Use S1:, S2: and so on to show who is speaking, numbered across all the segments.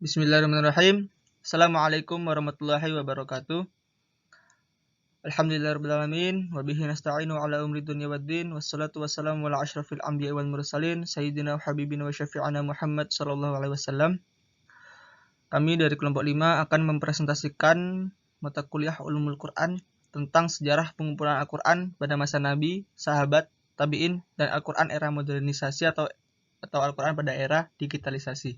S1: Bismillahirrahmanirrahim. Assalamualaikum warahmatullahi wabarakatuh. Alhamdulillahirrahmanirrahim. Wabihi nasta'inu ala umri dunia waddin. Wassalatu wassalamu ala ashrafil anbiya wal mursalin. Sayyidina wa habibina wa syafi'ana Muhammad sallallahu alaihi wasallam. Kami dari kelompok 5 akan mempresentasikan mata kuliah Ulumul Quran tentang sejarah pengumpulan Al-Quran pada masa Nabi, sahabat, tabi'in, dan Al-Quran era modernisasi atau Al-Quran pada era digitalisasi.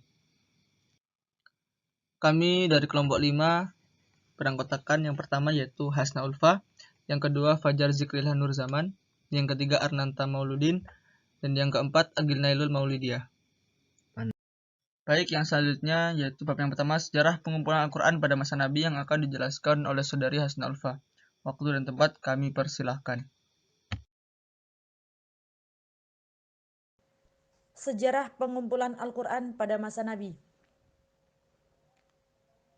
S1: Kami dari kelompok 5 beranggotakan yang pertama yaitu Hasna Ulfa, yang kedua Fajar Zikrillah Nur Zaman, yang ketiga Arnanta Mauludin, dan yang keempat Agil Nailul Maulidiyah. Baik, yang selanjutnya yaitu bab yang pertama sejarah pengumpulan Al-Quran pada masa Nabi yang akan dijelaskan oleh saudari Hasna Ulfa. Waktu dan tempat kami persilahkan.
S2: Sejarah pengumpulan Al-Quran pada masa Nabi.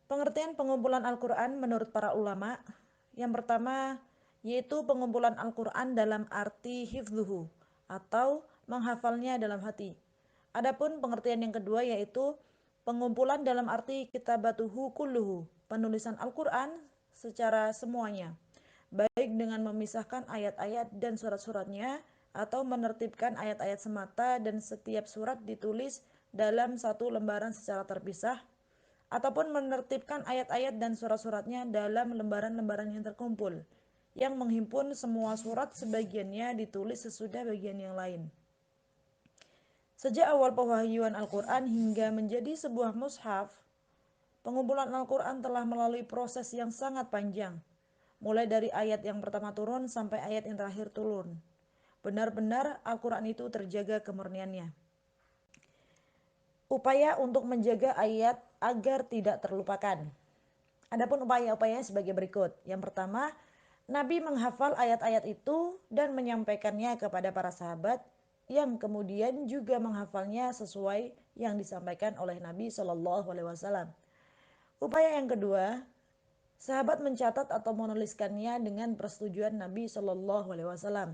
S2: Pengertian pengumpulan Al-Quran menurut para ulama, yang pertama yaitu pengumpulan Al-Quran dalam arti hifdzuhu atau menghafalnya dalam hati. Adapun pengertian yang kedua yaitu pengumpulan dalam arti kitabatuhu kulluhu, penulisan Al-Quran secara semuanya, baik dengan memisahkan ayat-ayat dan surat-suratnya atau menertibkan ayat-ayat semata dan setiap surat ditulis dalam satu lembaran secara terpisah, ataupun menertibkan ayat-ayat dan surat-suratnya dalam lembaran-lembaran yang terkumpul, yang menghimpun semua surat sebagiannya ditulis sesudah bagian yang lain. Sejak awal pewahyuan Al-Quran hingga menjadi sebuah mushaf, pengumpulan Al-Quran telah melalui proses yang sangat panjang, mulai dari ayat yang pertama turun sampai ayat yang terakhir turun. Benar-benar Al-Quran itu terjaga kemurniannya. Upaya untuk menjaga ayat agar tidak terlupakan. Adapun upaya-upayanya sebagai berikut. Yang pertama, Nabi menghafal ayat-ayat itu dan menyampaikannya kepada para sahabat yang kemudian juga menghafalnya sesuai yang disampaikan oleh Nabi Shallallahu Alaihi Wasallam. Upaya yang kedua, sahabat mencatat atau menuliskannya dengan persetujuan Nabi Shallallahu Alaihi Wasallam.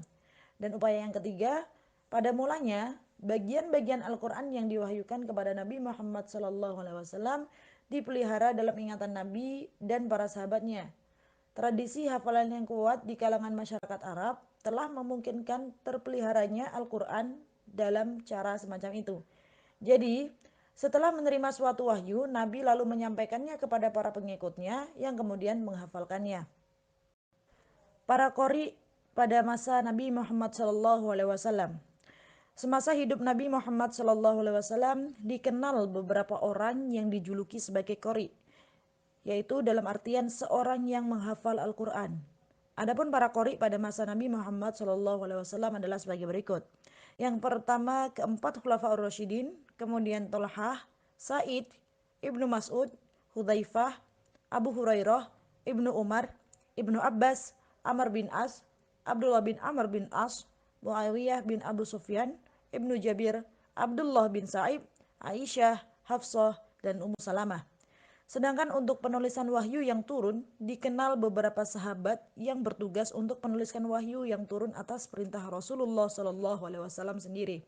S2: Dan upaya yang ketiga, pada mulanya bagian-bagian Al-Quran yang diwahyukan kepada Nabi Muhammad SAW dipelihara dalam ingatan Nabi dan para sahabatnya. Tradisi hafalan yang kuat di kalangan masyarakat Arab telah memungkinkan terpeliharanya Al-Quran dalam cara semacam itu. Jadi, setelah menerima suatu wahyu, Nabi lalu menyampaikannya kepada para pengikutnya yang kemudian menghafalkannya. Para qori pada masa Nabi Muhammad SAW. Semasa hidup Nabi Muhammad SAW dikenal beberapa orang yang dijuluki sebagai qori, yaitu dalam artian seorang yang menghafal Al-Quran. Adapun para qori pada masa Nabi Muhammad SAW adalah sebagai berikut. Yang pertama, keempat Khulafaur Rasyidin, kemudian Tolhah, Said, Ibnu Mas'ud, Hudzaifah, Abu Hurairah, Ibnu Umar, Ibnu Abbas, Amr bin As, Abdullah bin Amr bin As, Muawiyah bin Abu Sufyan, Ibnu Jabir, Abdullah bin Sa'ib, Aisyah, Hafsah, dan Ummu Salamah. Sedangkan untuk penulisan wahyu yang turun, dikenal beberapa sahabat yang bertugas untuk menuliskan wahyu yang turun atas perintah Rasulullah SAW sendiri.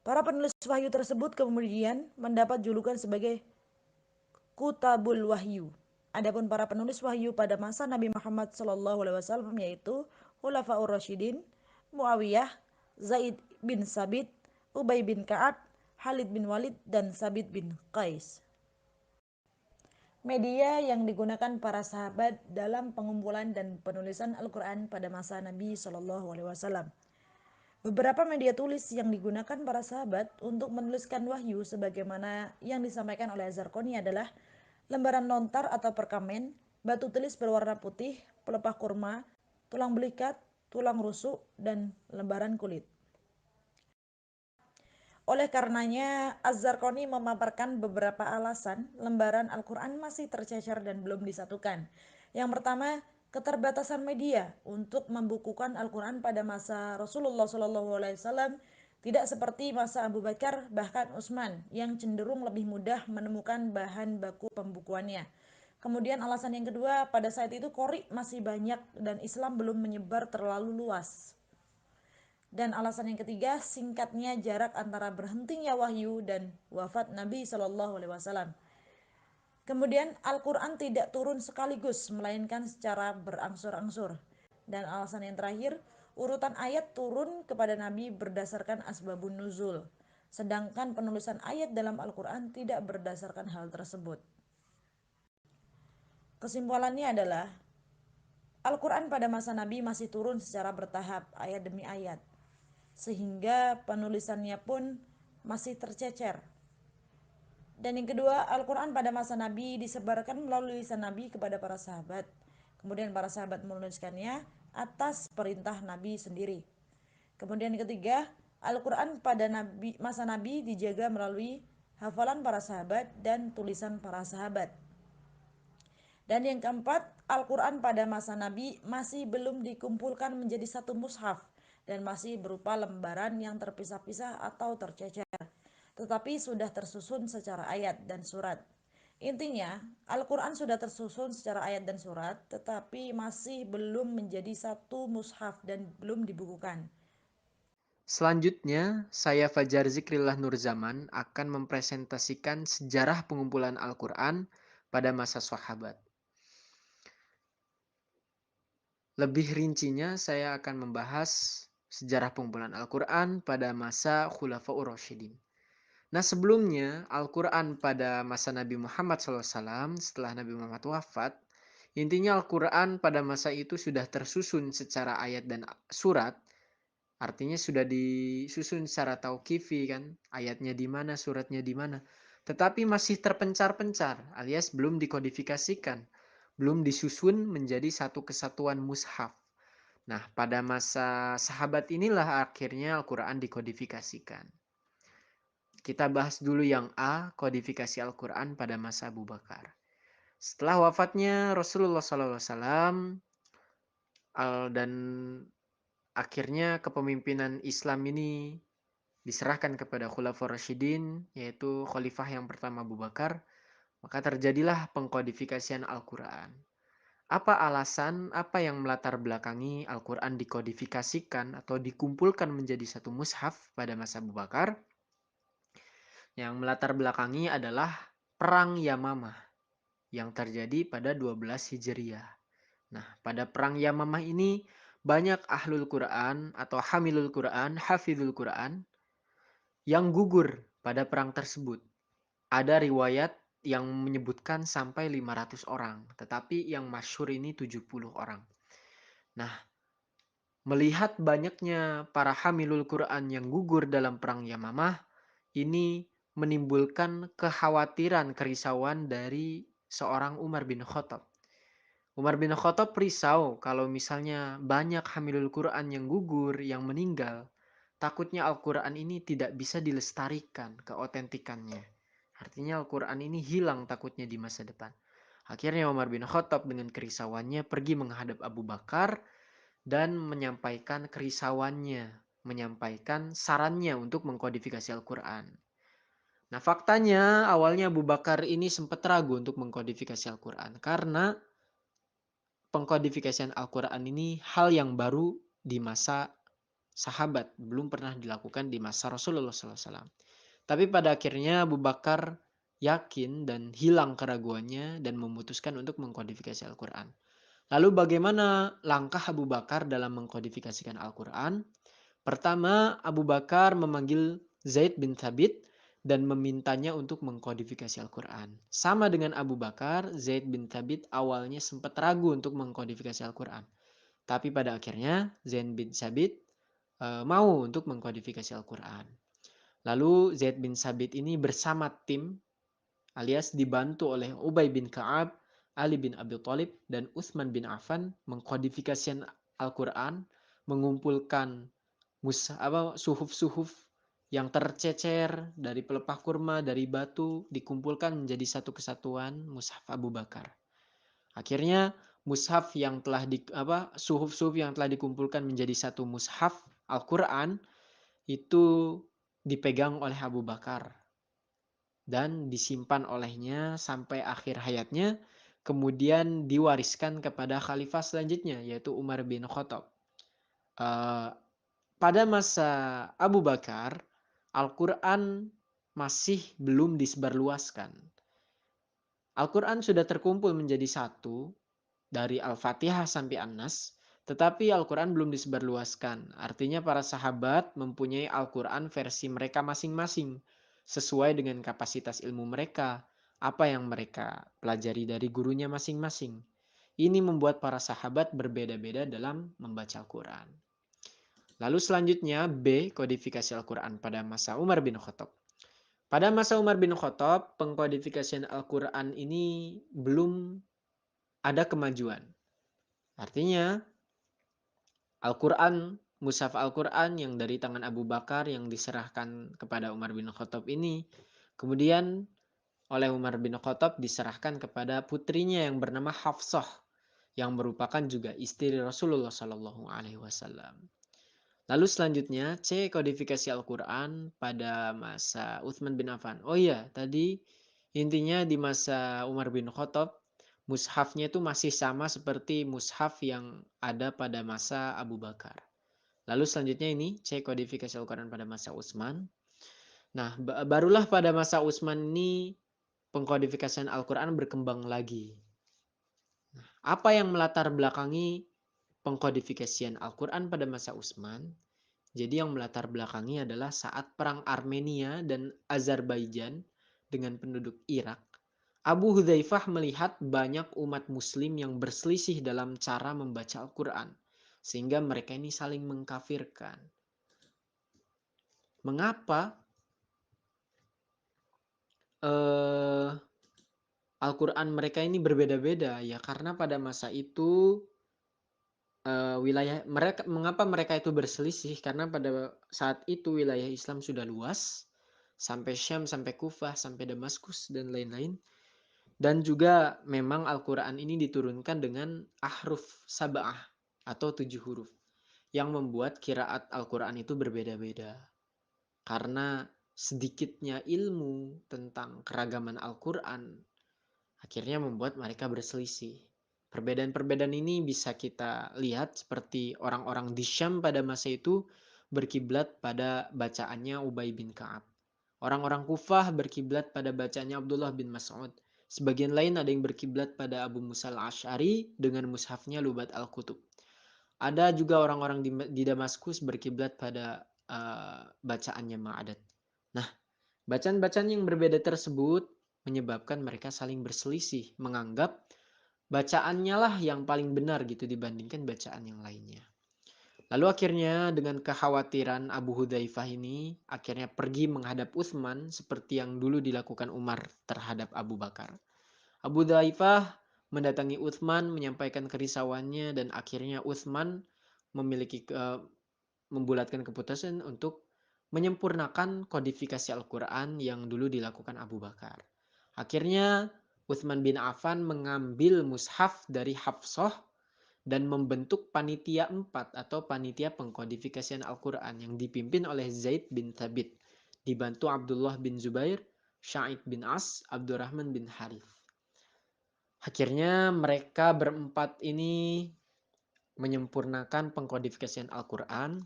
S2: Para penulis wahyu tersebut kemudian mendapat julukan sebagai Kutabul Wahyu. Adapun para penulis wahyu pada masa Nabi Muhammad SAW yaitu Khulafaur Rasyidin, Muawiyah, Zaid bin Sabit, Ubay bin Ka'ab, Khalid bin Walid, dan Sabit bin Qais. Media yang digunakan para sahabat dalam pengumpulan dan penulisan Al-Quran pada masa Nabi SAW. Beberapa media tulis yang digunakan para sahabat untuk menuliskan wahyu sebagaimana yang disampaikan oleh Az-Zarqani adalah lembaran lontar atau perkamen, batu tulis berwarna putih, pelepah kurma, tulang belikat, tulang rusuk, dan lembaran kulit. Oleh karenanya, Az-Zarqani memaparkan beberapa alasan lembaran Al-Quran masih tercecer dan belum disatukan. Yang pertama, keterbatasan media untuk membukukan Al-Quran pada masa Rasulullah SAW tidak seperti masa Abu Bakar bahkan Utsman yang cenderung lebih mudah menemukan bahan baku pembukuannya. Kemudian alasan yang kedua, pada saat itu qori masih banyak dan Islam belum menyebar terlalu luas. Dan alasan yang ketiga, singkatnya jarak antara berhentinya wahyu dan wafat Nabi Shallallahu Alaihi Wasallam. Kemudian Al-Quran tidak turun sekaligus, melainkan secara berangsur-angsur. Dan alasan yang terakhir, urutan ayat turun kepada Nabi berdasarkan asbabun nuzul. Sedangkan penulisan ayat dalam Al-Quran tidak berdasarkan hal tersebut. Kesimpulannya adalah, Al-Quran pada masa Nabi masih turun secara bertahap, ayat demi ayat. Sehingga penulisannya pun masih tercecer. Dan yang kedua, Al-Quran pada masa Nabi disebarkan melalui lisan Nabi kepada para sahabat. Kemudian para sahabat menuliskannya atas perintah Nabi sendiri. Kemudian yang ketiga, Al-Quran pada masa Nabi dijaga melalui hafalan para sahabat dan tulisan para sahabat. Dan yang keempat, Al-Quran pada masa Nabi masih belum dikumpulkan menjadi satu mushaf dan masih berupa lembaran yang terpisah-pisah atau tercecer, tetapi sudah tersusun secara ayat dan surat. Intinya, Al-Quran sudah tersusun secara ayat dan surat, tetapi masih belum menjadi satu mushaf dan belum dibukukan.
S3: Selanjutnya, saya Fajar Zikrillah Nurzaman akan mempresentasikan sejarah pengumpulan Al-Quran pada masa sahabat. Lebih rincinya, saya akan membahas sejarah pengumpulan Al-Quran pada masa Khulafaur Rasyidin. Nah, sebelumnya Al-Quran pada masa Nabi Muhammad SAW, setelah Nabi Muhammad wafat, intinya Al-Quran pada masa itu sudah tersusun secara ayat dan surat. Artinya sudah disusun secara tauqifi kan, ayatnya di mana, suratnya di mana. Tetapi masih terpencar-pencar, alias belum dikodifikasikan, belum disusun menjadi satu kesatuan mushaf. Nah, pada masa sahabat inilah akhirnya Al-Quran dikodifikasikan. Kita bahas dulu yang A, kodifikasi Al-Quran pada masa Abu Bakar. Setelah wafatnya Rasulullah SAW dan akhirnya kepemimpinan Islam ini diserahkan kepada Khulafaur Rasyidin, yaitu khalifah yang pertama Abu Bakar, maka terjadilah pengkodifikasian Al-Quran. Apa alasan, apa yang melatar belakangi Al-Quran dikodifikasikan atau dikumpulkan menjadi satu mushaf pada masa Abu Bakar? Yang melatar belakangi adalah Perang Yamamah yang terjadi pada 12 Hijriah. Nah, pada Perang Yamamah ini banyak ahlul Quran atau hamilul Quran, hafidhul Quran yang gugur pada perang tersebut. Ada riwayat yang menyebutkan sampai 500 orang, tetapi yang masyhur ini 70 orang. Nah, melihat banyaknya para hamilul Quran yang gugur dalam perang Yamamah, ini menimbulkan kekhawatiran, kerisauan dari seorang Umar bin Khattab. Umar bin Khattab risau kalau misalnya banyak hamilul Quran yang gugur, yang meninggal, takutnya Al-Quran ini tidak bisa dilestarikan keotentikannya. Artinya Al-Quran ini hilang takutnya di masa depan. Akhirnya Umar bin Khattab dengan kerisauannya pergi menghadap Abu Bakar dan menyampaikan kerisauannya, menyampaikan sarannya untuk mengkodifikasi Al-Quran. Nah, faktanya awalnya Abu Bakar ini sempat ragu untuk mengkodifikasi Al-Quran karena pengkodifikasian Al-Quran ini hal yang baru di masa sahabat, belum pernah dilakukan di masa Rasulullah SAW. Tapi pada akhirnya Abu Bakar yakin dan hilang keraguannya dan memutuskan untuk mengkodifikasi Al-Quran. Lalu bagaimana langkah Abu Bakar dalam mengkodifikasikan Al-Quran? Pertama, Abu Bakar memanggil Zaid bin Thabit dan memintanya untuk mengkodifikasi Al-Quran. Sama dengan Abu Bakar, Zaid bin Thabit awalnya sempat ragu untuk mengkodifikasi Al-Quran. Tapi pada akhirnya Zaid bin Thabit mau untuk mengkodifikasi Al-Quran. Lalu Zaid bin Thabit ini bersama tim alias dibantu oleh Ubay bin Ka'ab, Ali bin Abi Thalib, dan Utsman bin Affan mengkodifikasikan Al-Quran, mengumpulkan suhuf-suhuf yang tercecer dari pelepah kurma, dari batu, dikumpulkan menjadi satu kesatuan Mushaf Abu Bakar. Akhirnya mushaf yang telah suhuf-suhuf yang telah dikumpulkan menjadi satu mushaf Al-Quran itu dipegang oleh Abu Bakar dan disimpan olehnya sampai akhir hayatnya, kemudian diwariskan kepada khalifah selanjutnya yaitu Umar bin Khattab. pada masa Abu Bakar, Al-Quran masih belum disebarluaskan. Al-Quran sudah terkumpul menjadi satu, dari Al-Fatihah sampai An-Nas, tetapi Al-Quran belum disebarluaskan. Artinya para sahabat mempunyai Al-Quran versi mereka masing-masing, sesuai dengan kapasitas ilmu mereka, apa yang mereka pelajari dari gurunya masing-masing. Ini membuat para sahabat berbeda-beda dalam membaca Al-Quran. Lalu selanjutnya B, kodifikasi Al-Quran pada masa Umar bin Khattab. Pada masa Umar bin Khattab, pengkodifikasian Al-Quran ini belum ada kemajuan. Artinya, Al-Quran, Mushaf Al-Quran yang dari tangan Abu Bakar yang diserahkan kepada Umar bin Khattab ini, kemudian oleh Umar bin Khattab diserahkan kepada putrinya yang bernama Hafsah, yang merupakan juga istri Rasulullah Shallallahu Alaihi Wasallam. Lalu selanjutnya C, kodifikasi Al-Quran pada masa Utsman bin Affan. Oh iya, tadi intinya di masa Umar bin Khattab, mushafnya itu masih sama seperti mushaf yang ada pada masa Abu Bakar. Lalu selanjutnya ini C, kodifikasi Al-Quran pada masa Utsman. Nah, barulah pada masa Utsman ini pengkodifikasian Al-Quran berkembang lagi. Apa yang melatar belakangi pengkodifikasian Al-Quran pada masa Utsman? Jadi yang melatar belakangi adalah saat perang Armenia dan Azerbaijan dengan penduduk Irak. Abu Hudzaifah melihat banyak umat muslim yang berselisih dalam cara membaca Al-Quran. Sehingga mereka ini saling mengkafirkan. Mengapa Al-Quran mereka ini berbeda-beda? Ya karena pada masa itu wilayah mereka, mengapa mereka itu berselisih? Karena pada saat itu wilayah Islam sudah luas, sampai Syam, sampai Kufah, sampai Damaskus dan lain-lain. Dan juga memang Al-Quran ini diturunkan dengan ahruf sab'ah atau 7 huruf, yang membuat qiraat Al-Quran itu berbeda-beda. Karena sedikitnya ilmu tentang keragaman Al-Quran akhirnya membuat mereka berselisih. Perbedaan-perbedaan ini bisa kita lihat seperti orang-orang di Syam pada masa itu berkiblat pada bacaannya Ubay bin Ka'ab. Orang-orang Kufah berkiblat pada bacaannya Abdullah bin Mas'ud. Sebagian lain ada yang berkiblat pada Abu Musa al-Asy'ari dengan mushafnya Lubat al-Kutub. Ada juga orang-orang di Damaskus berkiblat pada bacaannya Ma'adat. Nah, bacaan-bacaan yang berbeda tersebut menyebabkan mereka saling berselisih, menganggap bacaannya lah yang paling benar gitu dibandingkan bacaan yang lainnya. Lalu akhirnya dengan kekhawatiran Abu Hudzaifah ini akhirnya pergi menghadap Utsman seperti yang dulu dilakukan Umar terhadap Abu Bakar. Abu Hudzaifah mendatangi Utsman menyampaikan kerisauannya dan akhirnya Utsman memiliki membulatkan keputusan untuk menyempurnakan kodifikasi Al-Quran yang dulu dilakukan Abu Bakar. Akhirnya Utsman bin Affan mengambil mushaf dari Hafsah dan membentuk panitia 4 atau panitia pengkodifikasian Al-Quran yang dipimpin oleh Zaid bin Thabit, dibantu Abdullah bin Zubair, Sa'id bin As, Abdurrahman bin Harith. Akhirnya mereka berempat ini menyempurnakan pengkodifikasian Al-Quran,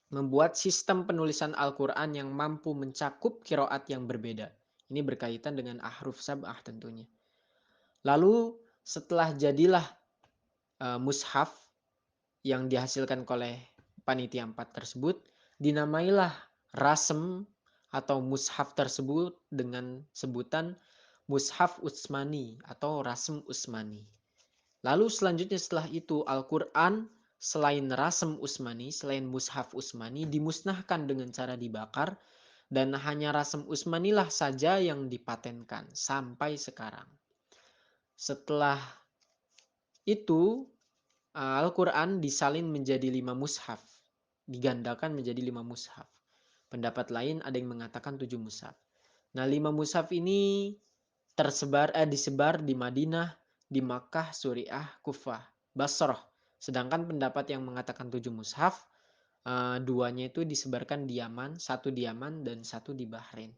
S3: membuat sistem penulisan Al-Quran yang mampu mencakup qiraat yang berbeda. Ini berkaitan dengan ahruf sab'ah tentunya. Lalu setelah jadilah mushaf yang dihasilkan oleh panitia 4 tersebut, dinamailah rasem atau mushaf tersebut dengan sebutan mushaf Utsmani atau rasem Utsmani. Lalu selanjutnya setelah itu Al-Quran selain rasem Utsmani, selain mushaf Utsmani dimusnahkan dengan cara dibakar dan hanya rasem Utsmanilah saja yang dipatenkan sampai sekarang. Setelah itu Al-Quran disalin menjadi 5 mushaf, digandakan menjadi 5 mushaf. Pendapat lain ada yang mengatakan 7 mushaf. Nah 5 mushaf ini disebar di Madinah, di Makkah, Suriah, Kufah, Basrah. Sedangkan pendapat yang mengatakan 7 mushaf, duanya itu disebarkan di Yaman, satu di Yaman dan satu di Bahrain.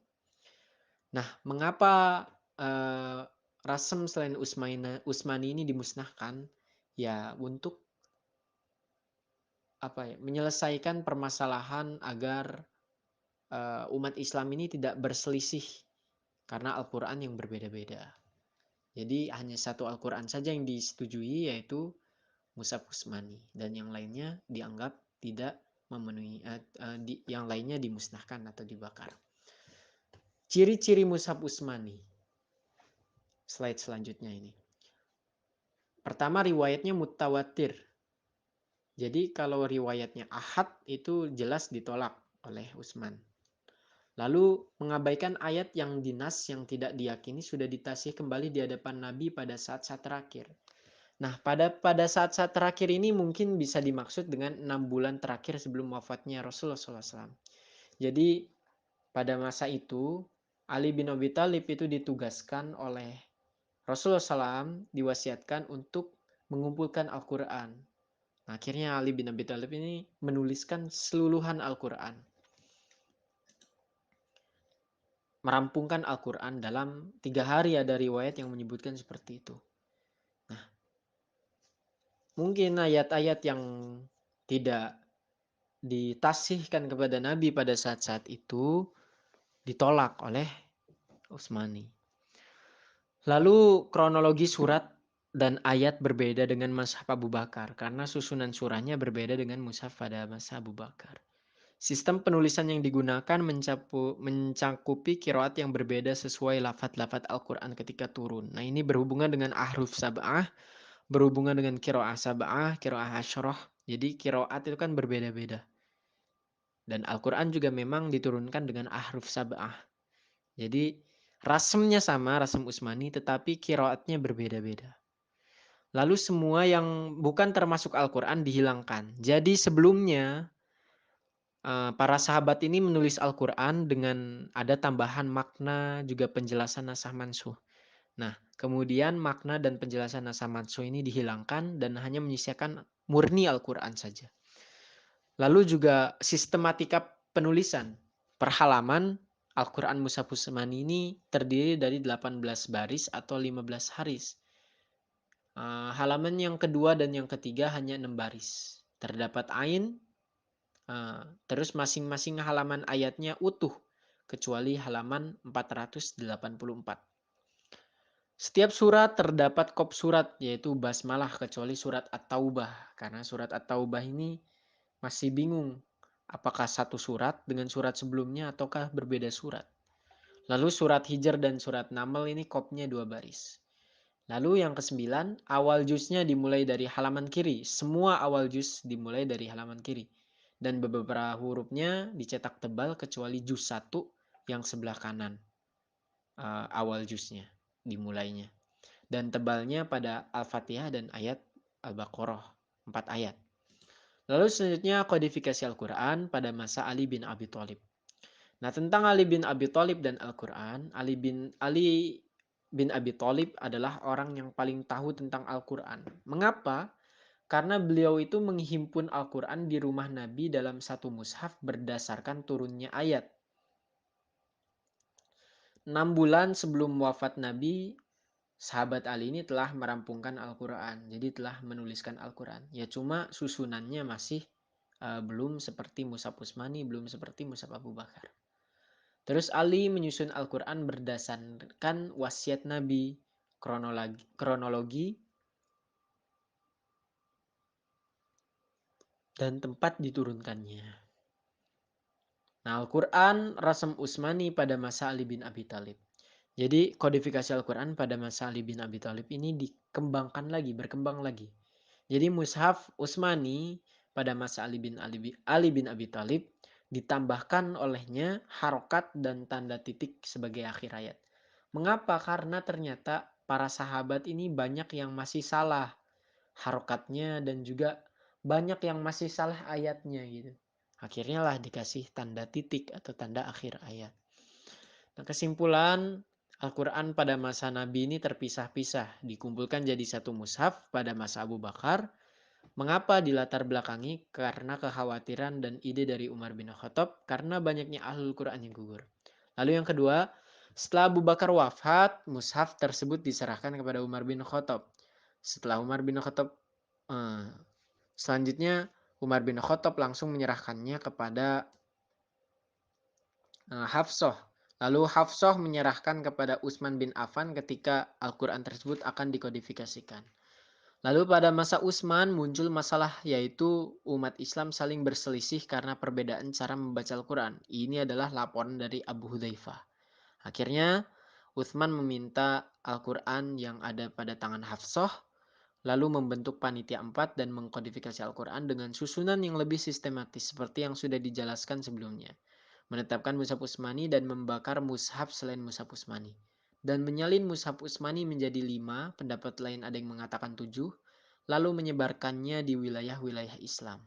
S3: Nah, mengapa rasem selain Utsmani ini dimusnahkan? Ya, untuk menyelesaikan permasalahan agar umat Islam ini tidak berselisih karena Al-Quran yang berbeda-beda. Jadi hanya satu Al-Quran saja yang disetujui, yaitu Mushaf Utsmani, dan yang lainnya dianggap tidak memenuhi, yang lainnya dimusnahkan atau dibakar. Ciri-ciri Mushaf Utsmani. Slide selanjutnya ini. Pertama, riwayatnya mutawatir. Jadi kalau riwayatnya ahad itu jelas ditolak oleh Utsman. Lalu mengabaikan ayat yang dinas yang tidak diyakini sudah ditasih kembali di hadapan Nabi pada saat-saat terakhir. Nah, pada saat-saat terakhir ini mungkin bisa dimaksud dengan 6 bulan terakhir sebelum wafatnya Rasulullah SAW. Jadi pada masa itu Ali bin Abi Thalib itu ditugaskan oleh Rasulullah SAW, diwasiatkan untuk mengumpulkan Al-Quran. Nah, akhirnya Ali bin Abi Thalib ini menuliskan seluruhan Al-Quran. Merampungkan Al-Quran dalam 3 hari, ada riwayat yang menyebutkan seperti itu. Nah, mungkin ayat-ayat yang tidak ditasihkan kepada Nabi pada saat-saat itu ditolak oleh Utsmani. Lalu kronologi surat dan ayat berbeda dengan Mushaf Abu Bakar karena susunan surahnya berbeda dengan Mushaf pada masa Abu Bakar. Sistem penulisan yang digunakan mencakupi qiraat yang berbeda sesuai lafaz-lafaz Al-Quran ketika turun. Nah, ini berhubungan dengan ahruf sab'ah, berhubungan dengan qiraah sab'ah, qiraah asyroh. Jadi qiraat itu kan berbeda-beda. Dan Al-Quran juga memang diturunkan dengan ahruf sab'ah. Jadi rasemnya sama, rasem Utsmani, tetapi qiraatnya berbeda-beda. Lalu semua yang bukan termasuk Al-Quran dihilangkan. Jadi sebelumnya para sahabat ini menulis Al-Quran dengan ada tambahan makna, juga penjelasan nasah mansuh. Nah, kemudian makna dan penjelasan nasah mansuh ini dihilangkan dan hanya menyisakan murni Al-Quran saja. Lalu juga sistematika penulisan per halaman Al-Quran Mushaf Utsmani ini terdiri dari 18 baris atau 15 haris. Halaman yang kedua dan yang ketiga hanya 6 baris. Terdapat ain, terus masing-masing halaman ayatnya utuh, kecuali halaman 484. Setiap surat terdapat kop surat, yaitu basmalah, kecuali surat At-Taubah. Karena surat At-Taubah ini masih bingung, apakah satu surat dengan surat sebelumnya ataukah berbeda surat. Lalu surat Hijr dan surat Naml ini kopnya 2 baris. Lalu yang ke-9, awal juznya dimulai dari halaman kiri. Semua awal juz dimulai dari halaman kiri. Dan beberapa hurufnya dicetak tebal kecuali juz 1 yang sebelah kanan. Awal juznya dimulainya. Dan tebalnya pada Al-Fatihah dan ayat Al-Baqarah. 4 ayat. Lalu selanjutnya kodifikasi Al-Quran pada masa Ali bin Abi Thalib. Nah, tentang Ali bin Abi Thalib dan Al-Quran, Ali bin Abi Thalib adalah orang yang paling tahu tentang Al-Quran. Mengapa? Karena beliau itu menghimpun Al-Quran di rumah Nabi dalam satu mushaf berdasarkan turunnya ayat. 6 bulan sebelum wafat Nabi, sahabat Ali ini telah merampungkan Al-Quran. Jadi telah menuliskan Al-Quran. Ya cuma susunannya masih belum seperti Mushaf Utsmani, belum seperti Mushaf Abu Bakar. Terus Ali menyusun Al-Quran berdasarkan wasiat Nabi, kronologi dan tempat diturunkannya. Nah, Al-Quran rasam Utsmani pada masa Ali bin Abi Thalib. Jadi kodifikasi Al-Quran pada masa Ali bin Abi Thalib ini berkembang lagi. Jadi Mushaf Utsmani pada masa Ali bin Abi Thalib ditambahkan olehnya harokat dan tanda titik sebagai akhir ayat. Mengapa? Karena ternyata para sahabat ini banyak yang masih salah harokatnya dan juga banyak yang masih salah ayatnya gitu. Akhirnya lah dikasih tanda titik atau tanda akhir ayat. Nah, kesimpulan Al-Quran pada masa Nabi ini terpisah-pisah, dikumpulkan jadi satu mushaf pada masa Abu Bakar. Mengapa dilatar belakangi? Karena kekhawatiran dan ide dari Umar bin Khattab, karena banyaknya ahlul Quran yang gugur. Lalu yang kedua, setelah Abu Bakar wafat, mushaf tersebut diserahkan kepada Umar bin Khattab. Setelah Umar bin Khattab, selanjutnya Umar bin Khattab langsung menyerahkannya kepada Hafsah. Lalu Hafsah menyerahkan kepada Utsman bin Affan ketika Al-Quran tersebut akan dikodifikasikan. Lalu pada masa Utsman muncul masalah, yaitu umat Islam saling berselisih karena perbedaan cara membaca Al-Quran. Ini adalah laporan dari Abu Hudzaifah. Akhirnya Utsman meminta Al-Quran yang ada pada tangan Hafsah, lalu membentuk panitia 4 dan mengkodifikasi Al-Quran dengan susunan yang lebih sistematis seperti yang sudah dijelaskan sebelumnya. Menetapkan mushaf Utsmani dan membakar mushaf selain mushaf Utsmani. Dan menyalin mushaf Utsmani menjadi 5, pendapat lain ada yang mengatakan 7, lalu menyebarkannya di wilayah-wilayah Islam.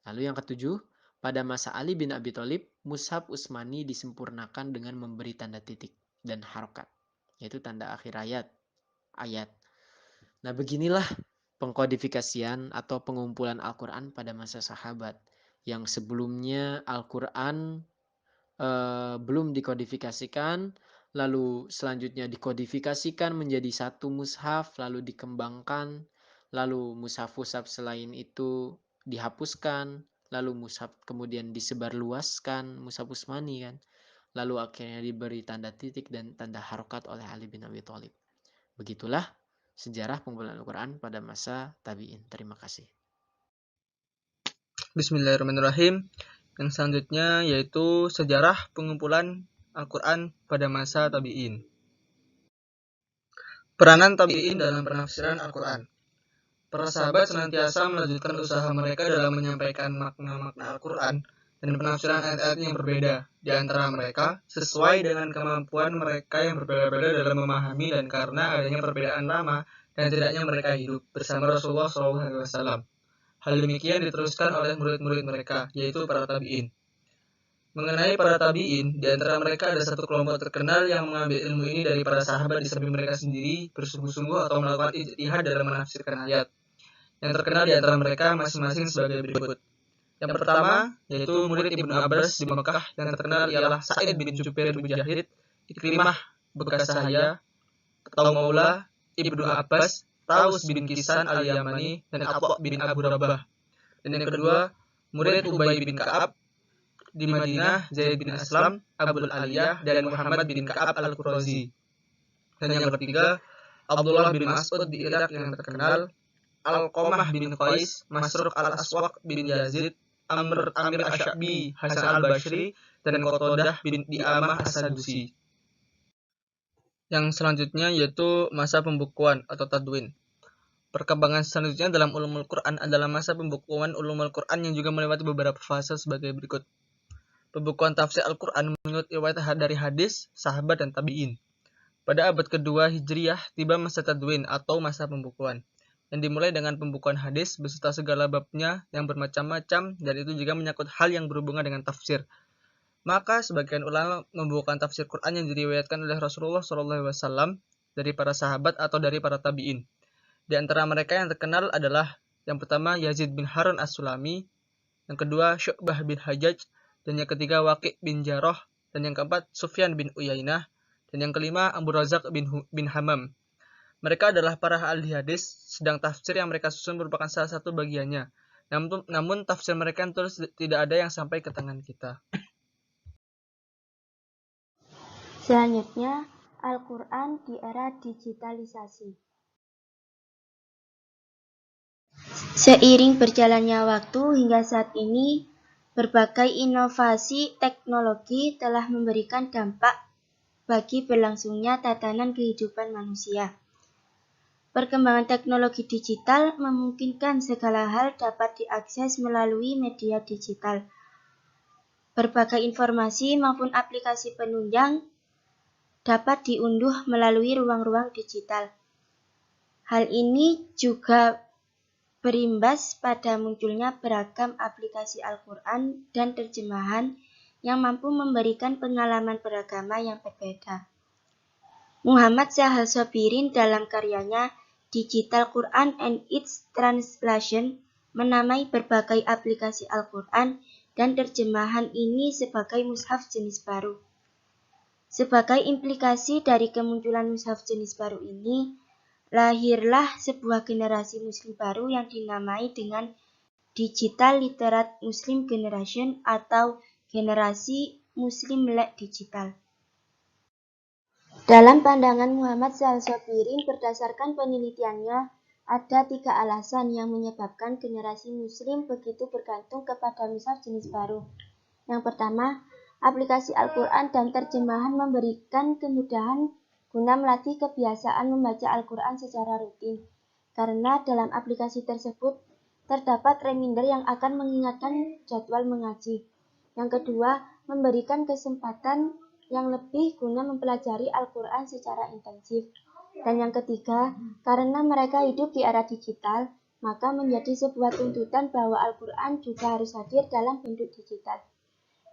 S3: Lalu yang ketujuh, pada masa Ali bin Abi Thalib, mushaf Utsmani disempurnakan dengan memberi tanda titik dan harokat, yaitu tanda akhir ayat. Nah, beginilah pengkodifikasian atau pengumpulan Al-Quran pada masa sahabat, yang sebelumnya Al-Quran belum dikodifikasikan, lalu selanjutnya dikodifikasikan menjadi satu mushaf, lalu dikembangkan, lalu mushaf-mushaf selain itu dihapuskan, lalu mushaf kemudian disebarluaskan, mushaf Utsmani kan, lalu akhirnya diberi tanda titik dan tanda harokat oleh Ali bin Abi Thalib. Begitulah sejarah pengumpulan Al-Quran pada masa tabi'in. Terima kasih.
S1: Bismillahirrahmanirrahim. Yang selanjutnya yaitu sejarah pengumpulan Al-Quran pada masa tabi'in. Peranan tabi'in dalam penafsiran Al-Quran. Para sahabat senantiasa melanjutkan usaha mereka dalam menyampaikan makna-makna Al-Quran dan penafsiran ayat-ayat yang berbeda di antara mereka sesuai dengan kemampuan mereka yang berbeda-beda dalam memahami dan karena adanya perbedaan lama dan tidaknya mereka hidup bersama Rasulullah SAW. Hal demikian diteruskan oleh murid-murid mereka, yaitu para tabi'in. Mengenai para tabi'in, di antara mereka ada satu kelompok terkenal yang mengambil ilmu ini dari para sahabat di samping mereka sendiri bersungguh-sungguh atau melakukan ijtihad dalam menafsirkan ayat. Yang terkenal di antara mereka masing-masing sebagai berikut. Yang pertama, yaitu murid Ibnu Abbas di Mekah, yang terkenal ialah Sa'id bin Jubair Mujahid, Ikrimah bekas Sahaya, atau Maula Ibnu Abbas, Taus bin Kisan al-Yamani, dan Atha bin Abu Rabah. Dan yang kedua, murid Ubay bin Ka'ab di Madinah, Zaid bin Aslam, Abdul Aliyah, dan Muhammad bin Ka'ab al-Qurazi. Dan yang ketiga, Abdullah bin Mas'ud di Irak yang terkenal, Al-Qamah bin Qais, Masruq al-Aswaq bin Yazid, Amir Asy-Sya'bi, Hasan al-Basri, dan Qatadah bin Di'amah as-Sadusi. Yang selanjutnya yaitu masa pembukuan atau tadwin. Perkembangan selanjutnya dalam ulumul Quran adalah masa pembukuan ulumul Quran yang juga melewati beberapa fase sebagai berikut. Pembukuan tafsir Al-Quran menurut riwayat dari hadis, sahabat, dan tabi'in. Pada abad kedua Hijriyah tiba masa tadwin atau masa pembukuan, yang dimulai dengan pembukuan hadis beserta segala babnya yang bermacam-macam, dan itu juga menyangkut hal yang berhubungan dengan tafsir. Maka sebagian ulama membukukan tafsir Quran yang diriwayatkan oleh Rasulullah SAW dari para sahabat atau dari para tabi'in. Di antara mereka yang terkenal adalah yang pertama Yazid bin Harun as-Sulami, yang kedua Syu'bah bin Hajjaj, dan yang ketiga Waqi' bin Jarrah, dan yang keempat Sufyan bin Uyainah, dan yang kelima Abu Razak bin Hammam. Mereka adalah para ahli hadis, sedang tafsir yang mereka susun merupakan salah satu bagiannya. Namun tafsir mereka terus tidak ada yang sampai ke tangan kita.
S4: Selanjutnya, Al-Quran di era digitalisasi. Seiring berjalannya waktu hingga saat ini, berbagai inovasi teknologi telah memberikan dampak bagi berlangsungnya tatanan kehidupan manusia. Perkembangan teknologi digital memungkinkan segala hal dapat diakses melalui media digital. Berbagai informasi maupun aplikasi penunjang dapat diunduh melalui ruang-ruang digital. Hal ini juga berimbas pada munculnya beragam aplikasi Al-Quran dan terjemahan yang mampu memberikan pengalaman beragama yang berbeda. Muhammad Sahal Sobirin dalam karyanya Digital Quran and its Translation menamai berbagai aplikasi Al-Quran dan terjemahan ini sebagai mushaf jenis baru. Sebagai implikasi dari kemunculan mushaf jenis baru ini, lahirlah sebuah generasi muslim baru yang dinamai dengan Digital Literate Muslim Generation atau generasi Muslim melek digital. Dalam pandangan Muhammad Syal-Sobirin, berdasarkan penelitiannya, ada 3 alasan yang menyebabkan generasi Muslim begitu bergantung kepada mushaf jenis baru. Yang pertama, aplikasi Al-Quran dan terjemahan memberikan kemudahan guna melatih kebiasaan membaca Al-Quran secara rutin. Karena dalam aplikasi tersebut terdapat reminder yang akan mengingatkan jadwal mengaji. Yang kedua, memberikan kesempatan yang lebih guna mempelajari Al-Quran secara intensif. Dan yang ketiga, karena mereka hidup di era digital, maka menjadi sebuah tuntutan bahwa Al-Quran juga harus hadir dalam bentuk digital.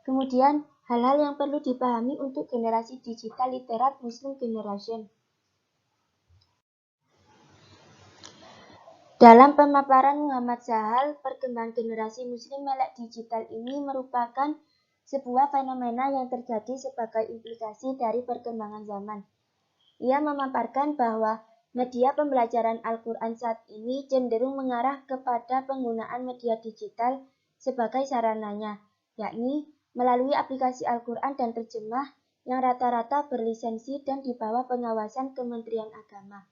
S4: Kemudian, hal-hal yang perlu dipahami untuk generasi digital literat Muslim Generation. Dalam pemaparan Muhammad Syahal, perkembangan generasi Muslim melek digital ini merupakan sebuah fenomena yang terjadi sebagai implikasi dari perkembangan zaman. Ia memaparkan bahwa media pembelajaran Al-Quran saat ini cenderung mengarah kepada penggunaan media digital sebagai sarananya, yakni melalui aplikasi Al-Quran dan terjemah yang rata-rata berlisensi dan di bawah pengawasan Kementerian Agama.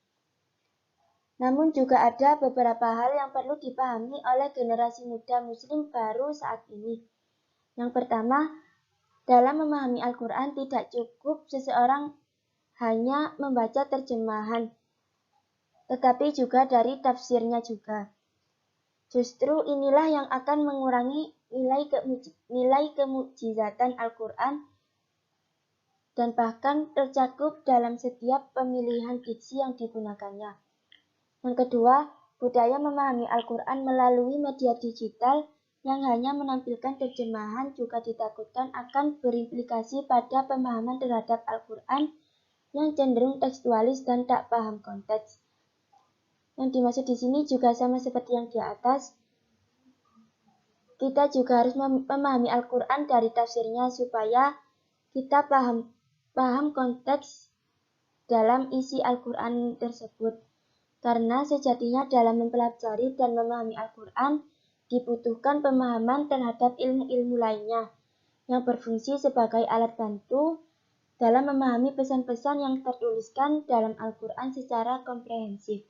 S4: Namun juga ada beberapa hal yang perlu dipahami oleh generasi muda Muslim baru saat ini. Yang pertama, dalam memahami Al-Quran tidak cukup seseorang hanya membaca terjemahan, tetapi juga dari tafsirnya juga. Justru inilah yang akan mengurangi nilai kemukjizatan Al-Quran dan bahkan tercakup dalam setiap pemilihan diksi yang digunakannya. Yang kedua, budaya memahami Al-Quran melalui media digital yang hanya menampilkan terjemahan juga ditakutkan akan berimplikasi pada pemahaman terhadap Al-Quran yang cenderung tekstualis dan tak paham konteks. Yang dimaksud di sini juga sama seperti yang di atas. Kita juga harus memahami Al-Quran dari tafsirnya supaya kita paham konteks dalam isi Al-Quran tersebut. Karena sejatinya dalam mempelajari dan memahami Al-Quran dibutuhkan pemahaman terhadap ilmu-ilmu lainnya yang berfungsi sebagai alat bantu dalam memahami pesan-pesan yang tertuliskan dalam Al-Quran secara komprehensif.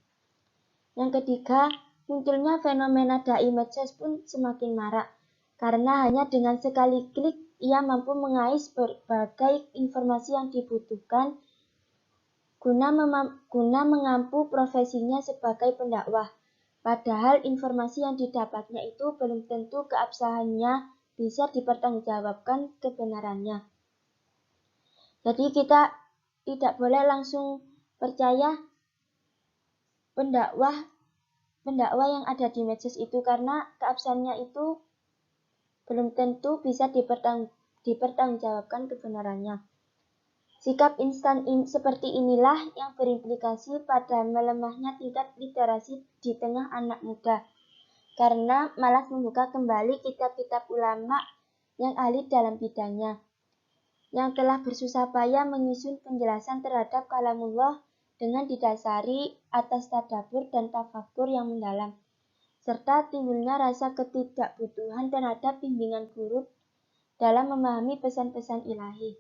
S4: Yang ketiga, munculnya fenomena dai medsos pun semakin marak, karena hanya dengan sekali klik ia mampu mengais berbagai informasi yang dibutuhkan guna mengampu profesinya sebagai pendakwah. Padahal informasi yang didapatnya itu belum tentu keabsahannya bisa dipertanggungjawabkan kebenarannya. Jadi kita tidak boleh langsung percaya pendakwah yang ada di medsos itu karena keabsahannya itu belum tentu bisa dipertanggungjawabkan kebenarannya. Sikap instan seperti inilah yang berimplikasi pada melemahnya tingkat literasi di tengah anak muda, karena malas membuka kembali kitab-kitab ulama yang ahli dalam bidangnya, yang telah bersusah payah menyusun penjelasan terhadap kalamullah dengan didasari atas tadabbur dan tafakur yang mendalam, serta timbulnya rasa ketidakbutuhan terhadap bimbingan guru dalam memahami pesan-pesan ilahi.